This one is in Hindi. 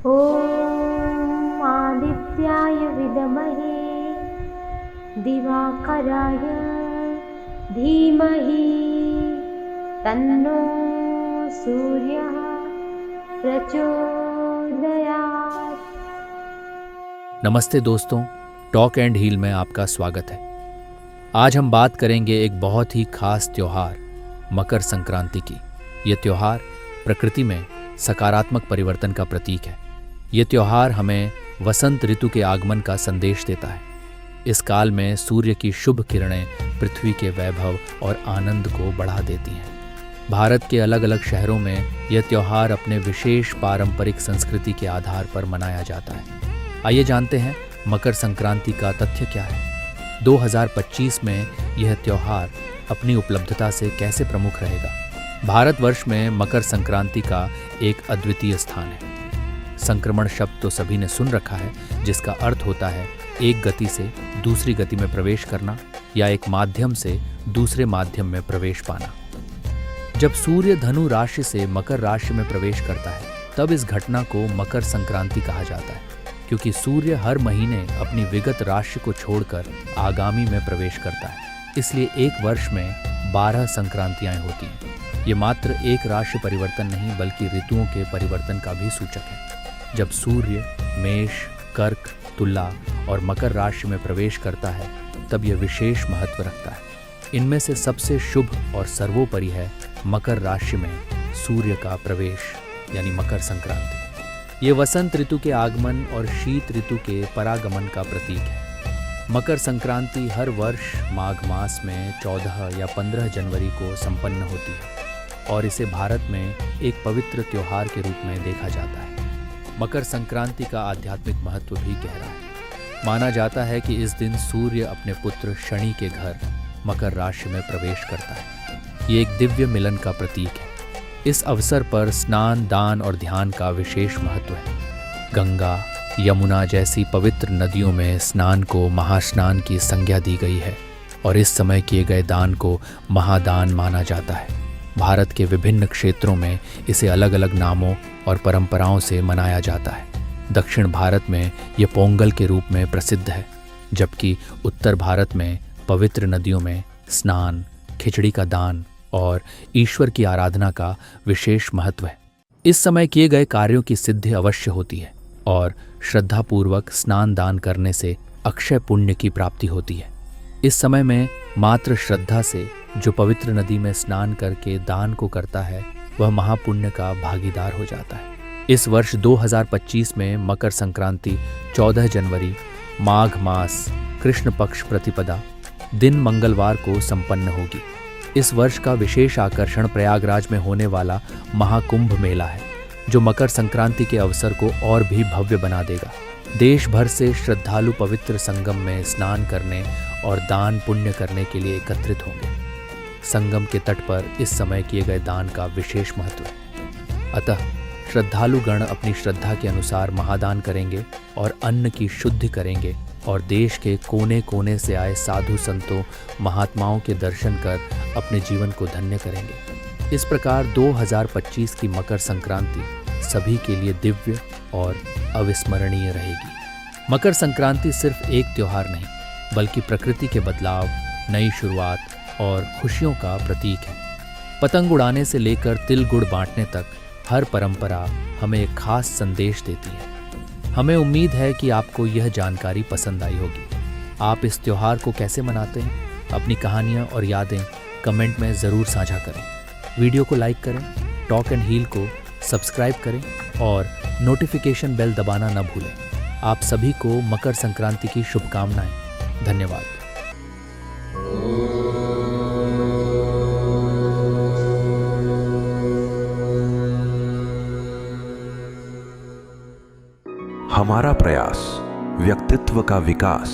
ॐ आदित्याय विद्महे दिवाकराय धीमहि तन्नो सूर्यः प्रचोदयात्। नमस्ते दोस्तों, टॉक एंड हील में आपका स्वागत है। आज हम बात करेंगे एक बहुत ही खास त्योहार मकर संक्रांति की। ये त्योहार प्रकृति में सकारात्मक परिवर्तन का प्रतीक है। ये त्योहार हमें वसंत ऋतु के आगमन का संदेश देता है। इस काल में सूर्य की शुभ किरणें पृथ्वी के वैभव और आनंद को बढ़ा देती हैं। भारत के अलग अलग शहरों में यह त्योहार अपने विशेष पारंपरिक संस्कृति के आधार पर मनाया जाता है। आइए जानते हैं मकर संक्रांति का तथ्य क्या है। 2025 में यह त्योहार अपनी उपलब्धता से कैसे प्रमुख रहेगा। भारतवर्ष में मकर संक्रांति का एक अद्वितीय स्थान है। संक्रमण शब्द तो सभी ने सुन रखा है, जिसका अर्थ होता है एक गति से दूसरी गति में प्रवेश करना या एक माध्यम से दूसरे माध्यम में प्रवेश पाना। जब सूर्य धनु राशि से मकर राशि में प्रवेश करता है, तब इस घटना को मकर संक्रांति कहा जाता है, क्योंकि सूर्य हर महीने अपनी विगत राशि को छोड़कर आगामी में प्रवेश करता है। इसलिए एक वर्ष में 12 संक्रांतियां होती हैं। ये मात्र एक राशि परिवर्तन नहीं, बल्कि ऋतुओं के परिवर्तन का भी सूचक है। जब सूर्य मेष, कर्क, तुला और मकर राशि में प्रवेश करता है, तब यह विशेष महत्व रखता है। इनमें से सबसे शुभ और सर्वोपरि है मकर राशि में सूर्य का प्रवेश, यानी मकर संक्रांति। ये वसंत ऋतु के आगमन और शीत ऋतु के परागमन का प्रतीक है। मकर संक्रांति हर वर्ष माघ मास में 14 या 15 जनवरी को संपन्न होती है और इसे भारत में एक पवित्र त्योहार के रूप में देखा जाता है। मकर संक्रांति का आध्यात्मिक महत्व भी गहरा है। माना जाता है कि इस दिन सूर्य अपने पुत्र शनि के घर मकर राशि में प्रवेश करता है। ये एक दिव्य मिलन का प्रतीक है। इस अवसर पर स्नान, दान और ध्यान का विशेष महत्व है। गंगा, यमुना जैसी पवित्र नदियों में स्नान को महास्नान की संज्ञा दी गई है और इस समय किए गए दान को महादान माना जाता है। भारत के विभिन्न क्षेत्रों में इसे अलग अलग नामों और परंपराओं से मनाया जाता है। दक्षिण भारत में ये पोंगल के रूप में प्रसिद्ध है, जबकि उत्तर भारत में पवित्र नदियों में स्नान, खिचड़ी का दान और ईश्वर की आराधना का विशेष महत्व है। इस समय किए गए कार्यों की सिद्धि अवश्य होती है और श्रद्धापूर्वक स्नान दान करने से अक्षय पुण्य की प्राप्ति होती है। इस समय में मात्र श्रद्धा से जो पवित्र नदी में स्नान करके दान को करता है, वह महापुण्य का भागीदार हो जाता है। इस वर्ष 2025 में मकर संक्रांति 14 जनवरी माघ मास कृष्ण पक्ष प्रतिपदा दिन मंगलवार को संपन्न होगी। इस वर्ष का विशेष आकर्षण प्रयागराज में होने वाला महाकुंभ मेला है, जो मकर संक्रांति के अवसर को और भी भव्य बना देगा। देश भर से श्रद्धालु पवित्र संगम में स्नान करने और दान पुण्य करने के लिए एकत्रित होंगे। संगम के तट पर इस समय किए गए दान का विशेष महत्व है। अतः श्रद्धालु गण अपनी श्रद्धा के अनुसार महादान करेंगे और अन्न की शुद्धि करेंगे और देश के कोने कोने से आए साधु संतों, महात्माओं के दर्शन कर अपने जीवन को धन्य करेंगे। इस प्रकार 2025 की मकर संक्रांति सभी के लिए दिव्य और अविस्मरणीय रहेगी। मकर संक्रांति सिर्फ एक त्योहार नहीं, बल्कि प्रकृति के बदलाव, नई शुरुआत और खुशियों का प्रतीक है। पतंग उड़ाने से लेकर तिल गुड़ बांटने तक हर परंपरा हमें एक खास संदेश देती है। हमें उम्मीद है कि आपको यह जानकारी पसंद आई होगी। आप इस त्योहार को कैसे मनाते हैं? अपनी कहानियाँ और यादें कमेंट में ज़रूर साझा करें। वीडियो को लाइक करें, टॉक एंड हील को सब्सक्राइब करें और नोटिफिकेशन बेल दबाना न भूलें। आप सभी को मकर संक्रांति की शुभकामनाएं। धन्यवाद। हमारा प्रयास, व्यक्तित्व का विकास।